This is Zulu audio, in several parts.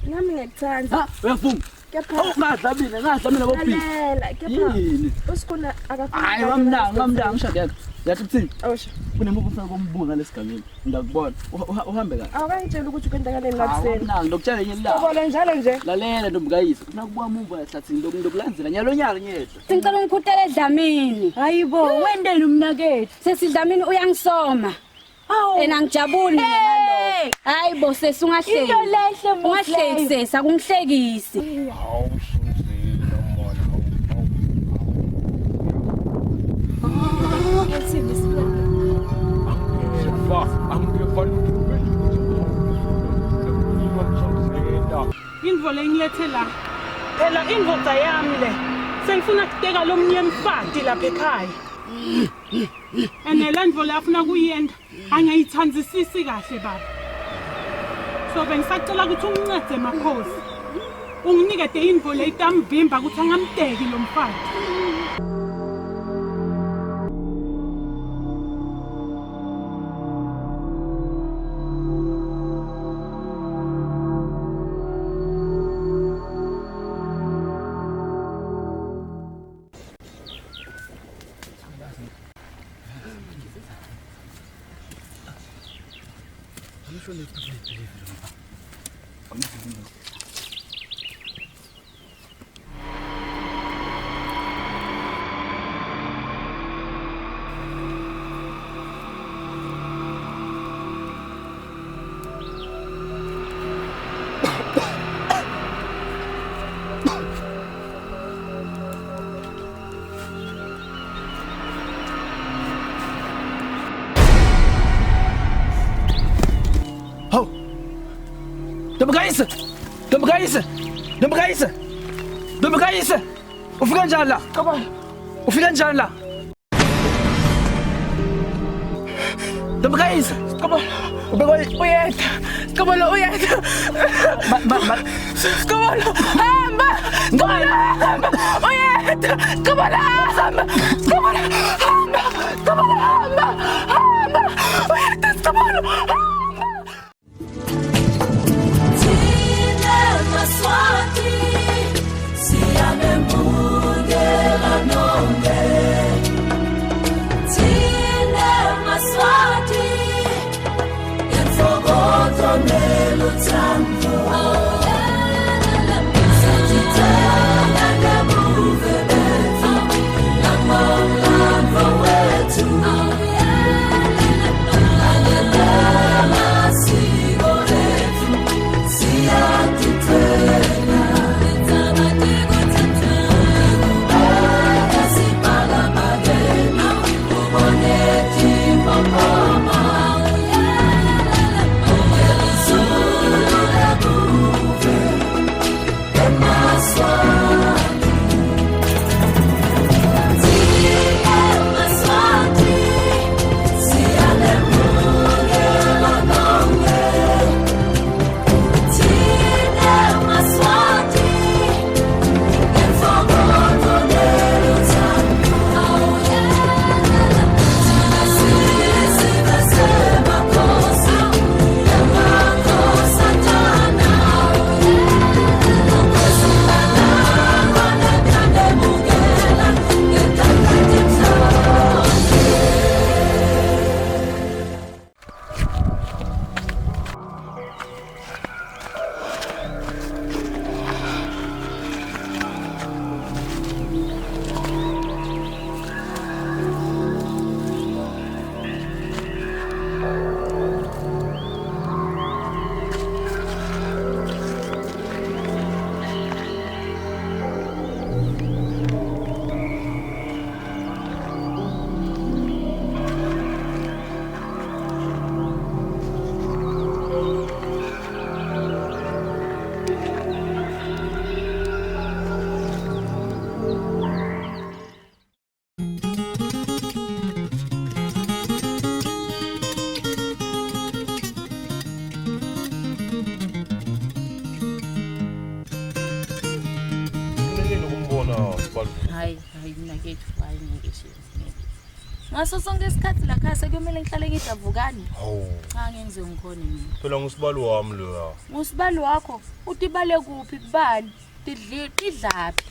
Nami ngekuthanda. Uyafuna? Ngadla mina bobi. Yini? Usikhona akafuna. Hayi ngamnanga ngishadeka. Yathi kuthini? Awusho. Kunemuva ufuna kumbuza lesigameni. Ngiyakubona. Uhambe kahle. Awukangitshela ukuthi kwenzakaleni lakuseni. Nanga ngokutshela nje la. Ubona njalo nje. Lalela ntombi kayise. Ufuna kubuya muva ehlathini lokulandzela nyalo nyalo nyethu. Sengicela ungikhuthele edlamini. Hayibo, wendeni umnakethu? Sesidlamini uyangisoma. Ena ngijabule ngalo. Hayibo sesungahleki. Into lehle manje. Ungahleki sakungihlekisi. Indvo lengilethe la. Phela indvodza yami le. Sengifuna kuteka lomnye mfati lapha ekhaya. Ene ndvo lafuna kuyenda angayithandzisisi kahle baba. So bengisacela ukuthi ungincede makhosi. Unginikete indvo le itamvimba ukuthi angamteki lo mfati. Ntombi kayise. Ufika njani la? Ufika njani la? Ntombi kayise. Uyetha. Sikabona uyetha. Sikabona. Hamba. Hamba. Uyetha. Sikabona hamba. Sikabona hamba. Sikabona hamba. Hamba. Uyetha sikabona. Hayi mina kethu hayi ngeke Ngaso sonke isikhathi la khaya sekumele ngihlale ngidavukani. Hawu. Cha ngeke ngize ngikhone mina. Phela ngusibalo wami lo. Ngusibali wakho utibale kuphi kubani? Tidlaphi?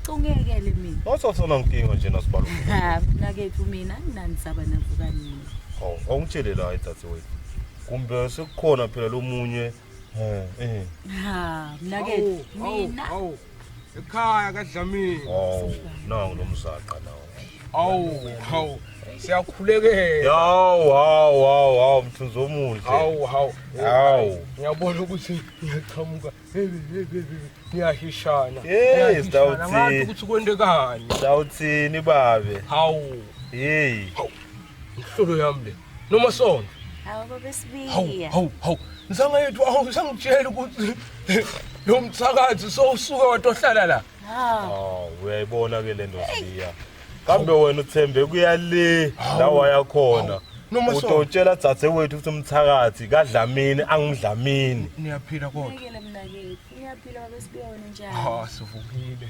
Cungekele mina. Awusasona inkinga nje nasibalo. Ha, nakethu mina nginani saba navukani. Hawu, awungitshele la idathe kumbe sekukhona phela lomunye Ha, nakethu mina. Hawu. Ekhaya kaDlamini. Hawu, nangu lo msaqa nawo. Hawu. Siyakhulekela. Hawu, mthunzi omuhle. Hawu. Ngiyabona ukuthi ngiyaqhamuka. Ngiyahishana. Yes, Ngathi Dawuthi. ukuthi kwendekani. Dawuthini babe? Hawu. Hey. Inhlolo yami le. Noma sonke. Hawu babesibiya. Hawu. Ngisangayethu awusangitshela ukuthi lo mthakathi sowusuka wadohlala la. Uyayibona ke lento siya. Kambe wena uthembe kuyale la wayakhona. Utotshela dzadze wethu ukuthi umthakathi kaDlamini angidlamini. Niyaphila kodwa. Ngekele mina kethu. Ngiyaphila babesibiya wena njalo. Sivukile.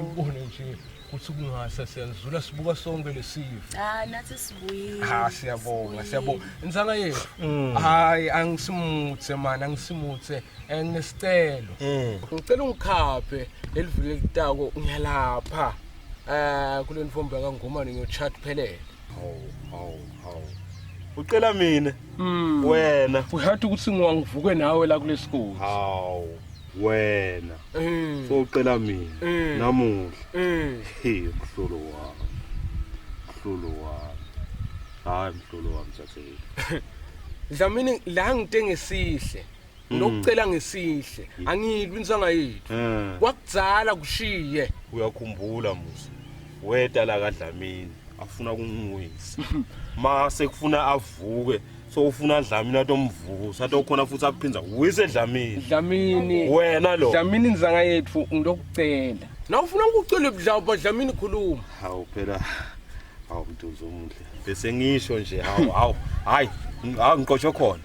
Ubone nje ukuthi kungase siyazula sibuka sonke lesifo. Nathi sibuyile. Siyabonga. Insanga yethu. Hayi angisimuthe man, angisimuthe. Nginesicelo. Ngicela ungikhaphe elivile litako ngiyalapha. Kule ntombi yakangomani ngiyochat phelele. Hawu. Ucela mina. Wena. Uyathi ukuthi ngiwangivuke nawe la kule school. Hawu. Wena. Socela mina. Namuhla. Mhlolo wami. Hayi mhlolo wami sathele. Dlamini la ngitengesihle. Nokucela ngesihle. Angilwi insanga yethu. Kwakudzala kushiye. Uyakhumbula musa. Weta la kaDlamini afuna kungiwisa. Mase kufuna avuke. So ufuna Dlamini atomvusa atokhona futhi aphinza uyise Dlamini wena lo Dlamini insanga yethu ngizokucela na ufuna ukucela budlaba Dlamini khuluma hawu phela hawu mntuzo omuhle bese ngisho nje hayi ngiqotshe khona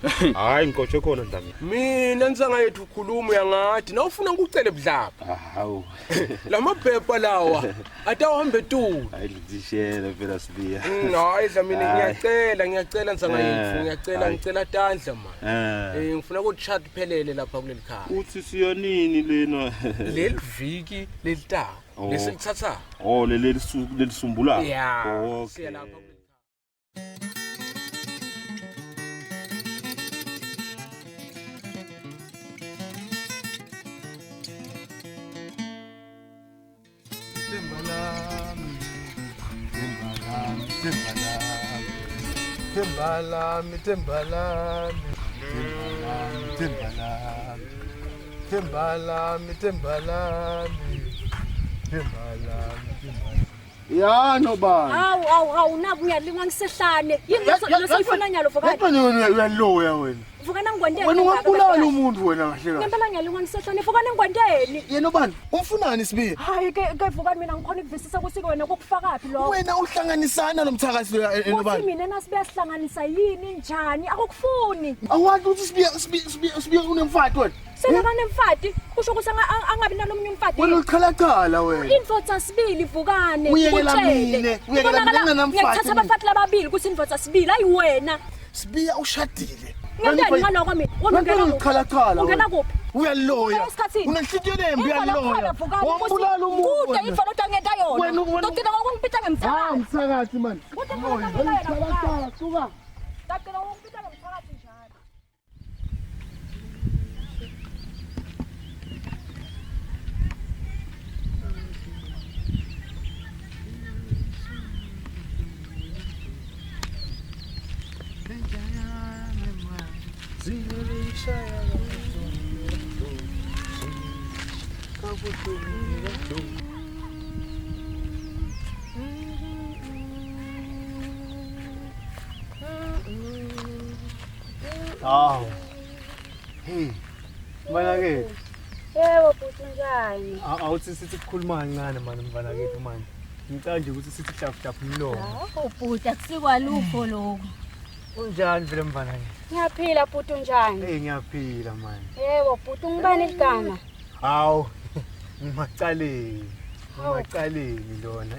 ngiqotshe khona Dlamini mina insanga yethu khuluma uyangathi na ufuna ukucela budlaba hawu lamaphepha lawa atawuhambe tu hayi lidishela phela sibiya hayi Dlamini ngiyacela insanga yethu ngicela tandla man ngifuna ukuthi phelele lapha kuleli khaya uthi siyonini lena leli viki lelitako lesilithatha lelisumbula siya lapha Ya nobani. Hawu naku uyalingwa ngisehlane. Yini lesifuna nyalo vukani? Wena uyaloya wena. Vukana ngwendeni. Wena ungabulala umuntu wena kahle kahle. Ngempela ngiyalingwa ngisehlane vukana ngwendeni. Yena ubani? Umfunani sibiya? Hayi ke vukani mina ngikhona ukuvisisa ukuthi wena kokufakaphi lo. Wena uhlanganisana nomthakazi lo enobani? Uthi mina nasibe sihlanganisa yini njani akukufuni. Awathi ukuthi sibiya unemfati wena. Sena kanemfati kusho ukuthi angabi nalomunye umfati. Wena uchalachala wena. Indvodza sibili vukane. Uyekela mina ngingenamfati. Ngiyathatha abafati lababili ukuthi indvodza sibili ayi wena. Sibiya ushadile. Ngenteni ngaloko mina? Wena uchalachala. Ungena kuphi? Uyaloya. Unenhliziyo nembi uyaloya. Wambulala umuntu. Kude indvodza otangenta yona. Tocina ngokungipita ngemthakathi. Mthakathi man. Uchalachala suka. Tacina ngokungipita ngemthakathi njalo. Hey. Mbanakethu. Yebo futhi njani? Awuthi sithi kukhuluma kancane manje mbanakethu manje. Ngicela nje ukuthi sithi hlafutafu umlomo. Bhuti akusikwalupho lokho. Unjani vele mbanakethu? Ngiyaphila bhuti unjani? Hey ngiyaphila manje. Yebo bhuti ngibani igama? Hawu. Ngimacaleni. Ungaqaleni lona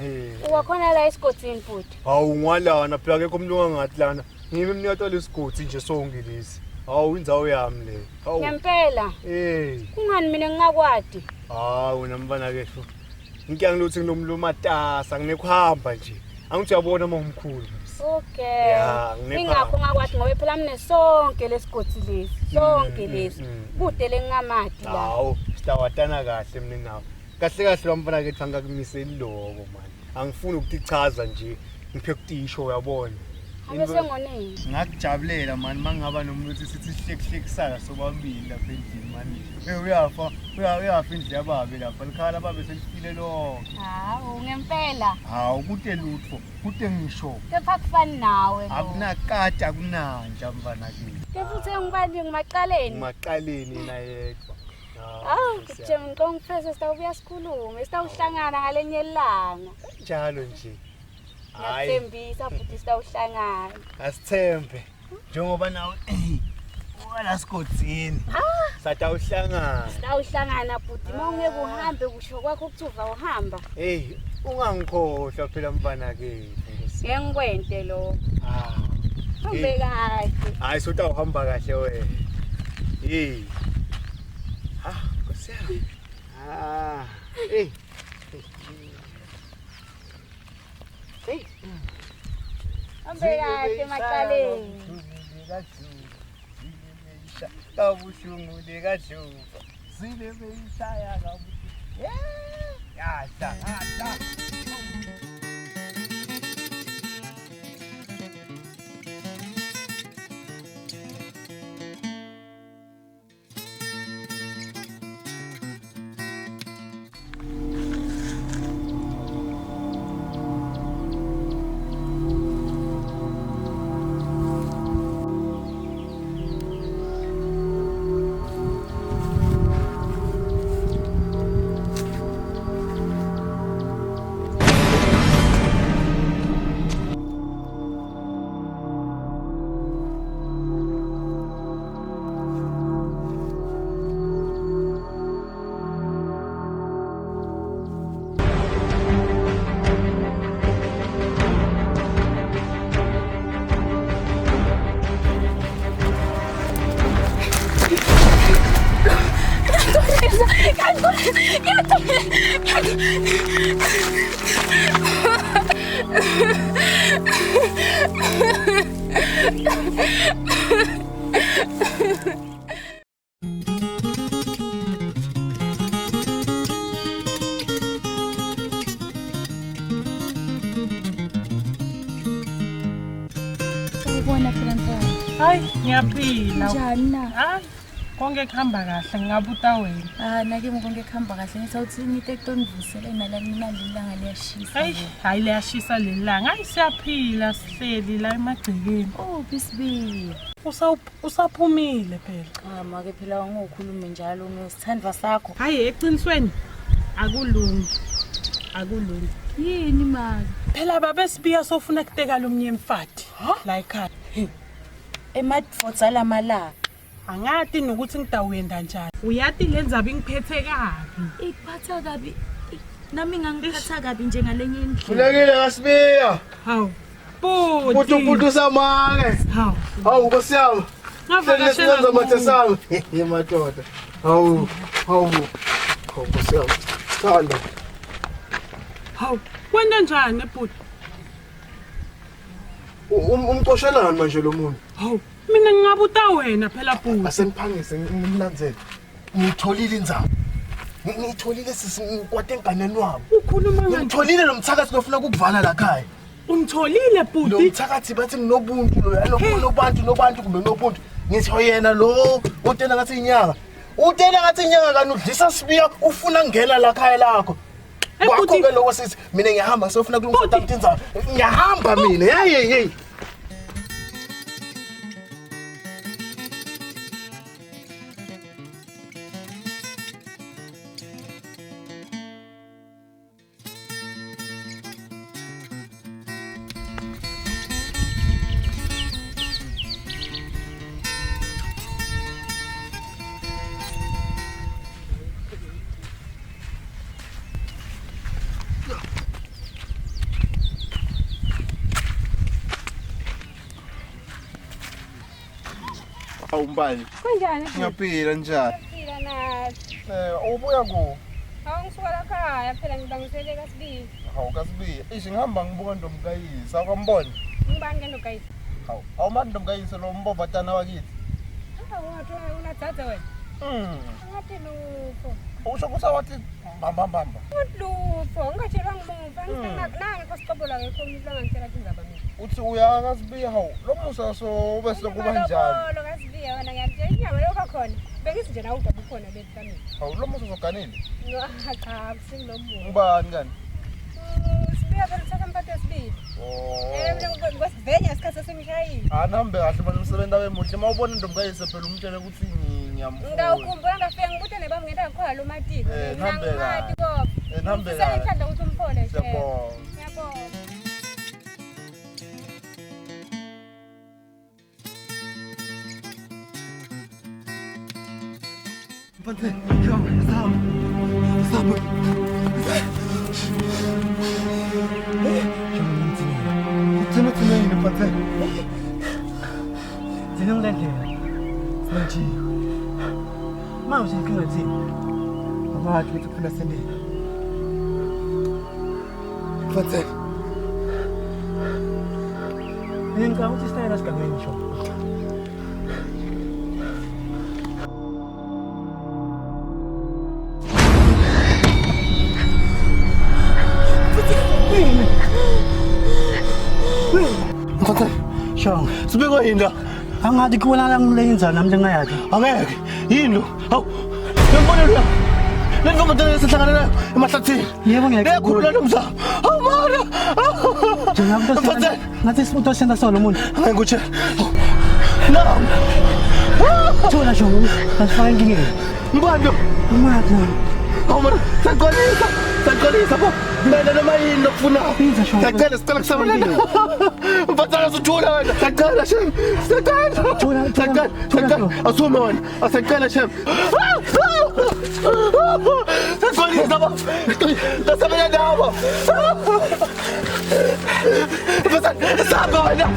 Uwakhona la esigodini futhi. Hawu ngwalana phela akekho umuntu ongathi lana. Ngime mnyato lesigodi nje sonke lesi. Hawu indzawo yami le. Hawu. Ngempela. Kungani mina ngingakwadi? Hawu nambana ke sho. Inkinga lokuthi nginomlumatasa nginekuhamba nje. Angithi uyabona mangimkhulu. Okay. Ingakho ngakwathi ngoba phela mine sonke lesigodi lesi. Sonke lesi. Kude lengamadi la. Hawu, sitawatana kahle mina nawe. Kahle kahle wamfana ke thanga kumisela lokho man. Angifuni ukuchaza nje. Ngiphe kutisho uyabona. Abese ngonini? Ngakujabulela man mangaba nomuntu sithi sihlekihlekisana sobabili lapha endlini man. Uyafa indle yababe lapha likhala babe selifile lonke. Hawu ngempela. Hawu kude lutho, kude ngisho. Kepha kufani nawe lo. Akunakade akunanja mfana kimi. Kepha uthe ngibani ngimaqaleni? Ngimaqaleni na yedwa. Hawu nje ngicongifese sitawubuya sikhulume, sitawuhlangana ngalenye ilanga. Njalo nje. Ngiyathembisa futhi sitawuhlangana. Asithembe. Njengoba nawe wala sigodini. Satawuhlangana. Sitawuhlangana futhi mawungeke uhambe kusho kwakho ukuthuva uhamba. Ungangikhohlwa phela mfana ke. Ngikwente lo. Hambe kahle. Hayi sotawuhamba kahle wena. Nkosiyami. Hambe kahle maqaleni. Kabuhlungu lekahlupha. Zile beyishaya kabuhlungu. Yahla. Ubona phela mfana. Hayi ngiyaphila. Njani na? Hayi konke kuhamba kahle ngingabuta wena. Nake konke kuhamba kahle ngisawuthi into ekutongivusele nalana lilanga liyashisa. Hayi liyashisa lelanga. Hayi siyaphila sihleli la emagcekeni. Bisibi. Usaphumile phela. Make phela ngokhuluma njalo nosithandwa sakho. Hayi eqinisweni akulungi. Yini mali? Phela babe sibiya sofuna kuteka lomnye mfati la ekhaya. Emadfotsa lamala. Angathi nokuthi ngidawuyenda njani. Uyathi lenzaba ingiphethe kabi. Ikuphatha kabi. Nami ngangiphatha kabi njengalenye indlela. Kulekile ngasibiya. Hawu. Putu samange. Hawu nkosiyami. Ngavakashela mathe sami. Yemadoda. Hawu. Nkosiyami. Thanda. Hawu. Kwenda njani ebhuti? Umqoshelana manje lo muntu. Hawu. Mina ngingabuta wena phela bhuti. Asengiphangise ngimlandzele. Ngitholile indzaba. Ngitholile sisikwate enganeni wami. Ukhuluma ngani? Ngitholile lo mthakathi lofuna ukukuvala la khaya. Ungitholile bhuti? Lo mthakathi bathi nginobuntu lo nobantu kumbe nobuntu. Ngithi yena lo utela ngathi inyanga. Utela ngathi inyanga kani udlisa sibiya ufuna ngena la khaya lakho. Wakho ke lokho sithi mina ngiyahamba ngisofuna kulungisa takuthi indzaba. Ngiyahamba mina. Hey. Awumbali. Kunjani? Ngiyaphila njani? Phila nathi. Ubuya ku? Awungisuka la khaya phela ngibangisele kasibili. Hawu kasibili. Ishi ngihamba ngibuka ndomkayisa. Akwambona? Ngibani ke nokayisa? Hawu, awumazi ndomkayisa lo mbovatana wakithi. Wathi unadzadza wena. Ngathi lupho. Usho kusawathi mbamba. Lupho, ungatshelwa ngimuva. Nanga kwasicobula ngekho umuntu langangitshela ukuthi ngizaba mina. Uthi uya kasibili hawu. Lo musa so ube sokuba njani? Lo kasibili wena ngiyakutshela inyama yoba khona. Bengithi nje nawe udabu khona bethi kamina. Hawu lo musa uzoganile. Cha, kusingilomuntu. Ubani kani? Sibuya phela uthatha mpatho yesibili. Mina ngosivenya isikhathi semishayini. Anahambe kahle manje umsebenzi wemuhle. Mawubona indombukayise phela umtshele ukuthi ngiyamfuna. Ngawukhumbula ngafika ngibuthe nebami ngenta khona lo matiko. Nihambe Ngingati kodwa. Nihambe Sengithanda ukuthi umphole nje. Siyabonga. Ngiyabonga. Mfate, come. Tino yini mfate? Zinongilendlela. Manje. Manje inkinga thini? Abathi ukuthi kuphela sendele. Mfate. Mina ngicabanga ukuthi isitayela sigameni ngisho. Mfate, Shong, sibekwa yini la? angathi kubona la ngilenza nami njengayakhe. Angeke. Yini lo? Hawu. Ngibona lo. Lenzo manje sihlangana nayo emahlathini. Yebo Ngiyakhulula nomzamo. Hawu mara. Mfate, ngathi sibuto senda solo umuntu. Angeke ngikutshe. No. Thola Shong, asifaka inkingeni. Ngibani lo? Umatha. Hawu mara, sakolisa bo. Mina noma yini lokufuna. Pizza Shong. Sicela kusebenza. Mfate asithula wena. Sicela shem. Sicela. Asuma wena. Asicela shem. Sakolisa bo. Tasebenza nawo. Mfate, saba wena.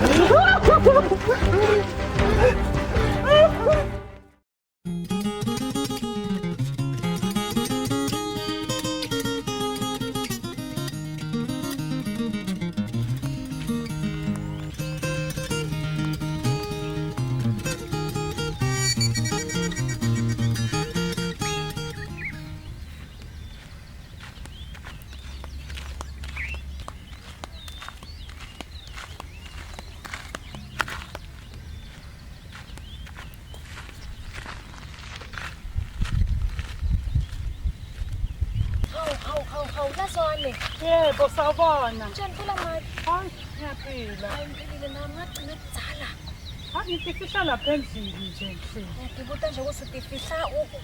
Hawu nasone. Yebo sawubona. Njani phela manje? Hayi ngiyaphila. Hayi ngiphelile nami ngagcina kudzala. Ngifihla lapha endlini nje mfethu. Ngibuta nje ukuthi utifihla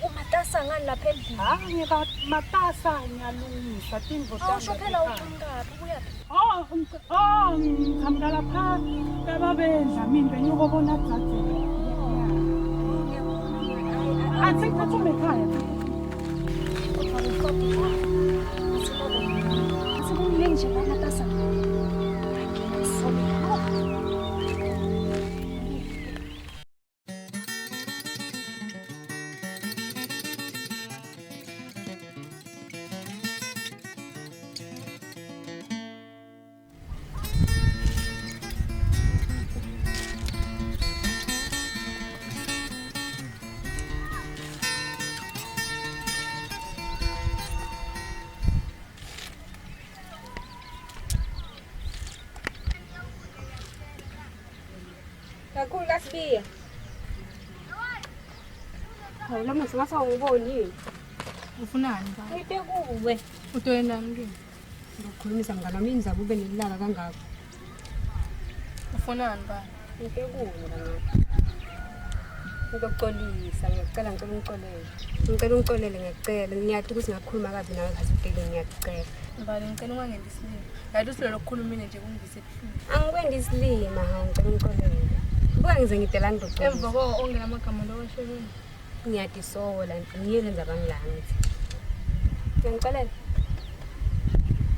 umatasa ngani lapha endlini. Hayi matasa ngiyalungisa tindvo tami. Awusho phela uqhamukapi uyaphi? Ngihamka lapha babendla mina benyukobona dzadze. Athi ngiphathume ekhaya. Nje matasa. Kakhulu kasibiya. Hawu la musa ngasawungiboni. Ufunani ba? Ngite kuwe. Utoyendani ke? Ngokukhulumisa mngani wami indaba ube nelilaka kangaka. Ufunani ba? Ngite kuwe ngani. Ngokuxolisa ngiyacela ngicela ungixolele. Ngicela ungixolele ngiyacela ngiyathi ukuthi ngakhuluma kabi nawe ngaziteke ngiyacela. Mbali ngicela ungangeni isilimo. Ngathi usilelo ukukhulumile nje kungivise ebuhlungu. Angikwendi isilima hawu ngicela ungixolele. Buka ngize ngidela ndoxolisa. Emva kwako ongela amagama lowashelweni. Ngiyadisola ngiyelenza bangilanga ngithi. Ngiyangixolela.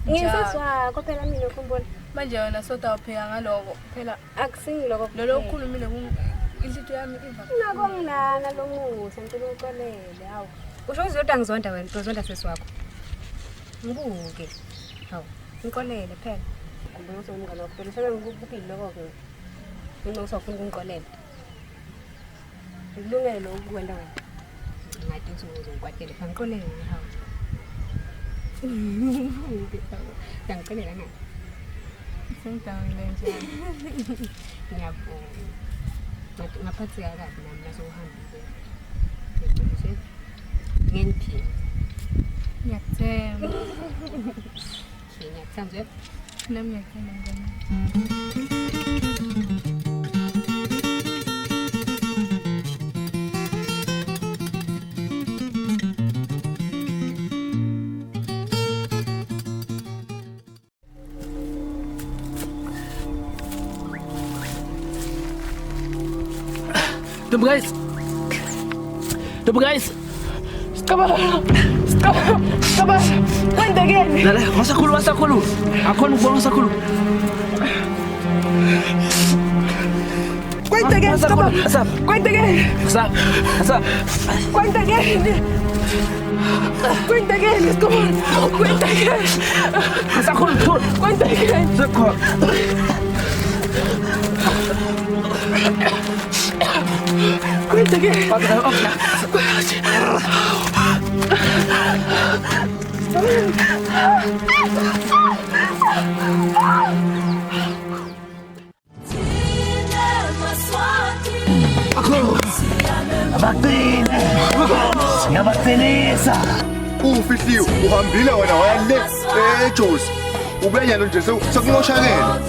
Ngiyisizwako phela mina ukhumbula. Manje wena soda upheka ngaloko phela akusingiloko lelo ukhulumile Inhlito yami iva. Ngakongilana lo musa ngicela uxolele. Hawu. Usho uzodwa ngizonda wena, uzonda sesi wakho. Ngibuke. Hawu, ngixolele phela. Kumbe usomngane wakho phela sebe ngikuphile lokho ke. Mina usafuna ukungiqolela. Kulungele ukwenza wena. Ngathi uzongikwatela ngixolele hawu. Ngicela ngani? Sengidawule njani? Ngiyabonga. Ngaphathi kabi nami nasohambile. Ngicela ngeniphile. Ngiyakuthemba. Ngiyakuthemba. Nami ngiyakuthemba ngani? Double guys. Skaba. Kwenda gani? Lala, wasakhulu. Akhona ukubona wasakhulu. Kwenda gani? Skaba. Asap. Kwenda gani? Asap. Kwenda gani? Kwenda gani? Skaba. Kwenda gani? Wasakhulu. Kwenda gani? Zakho. Kwenda gani? Siyabacelisa. Ufihliwe uhambile wena wale eJozi. Ubuya nje sekungoshakela.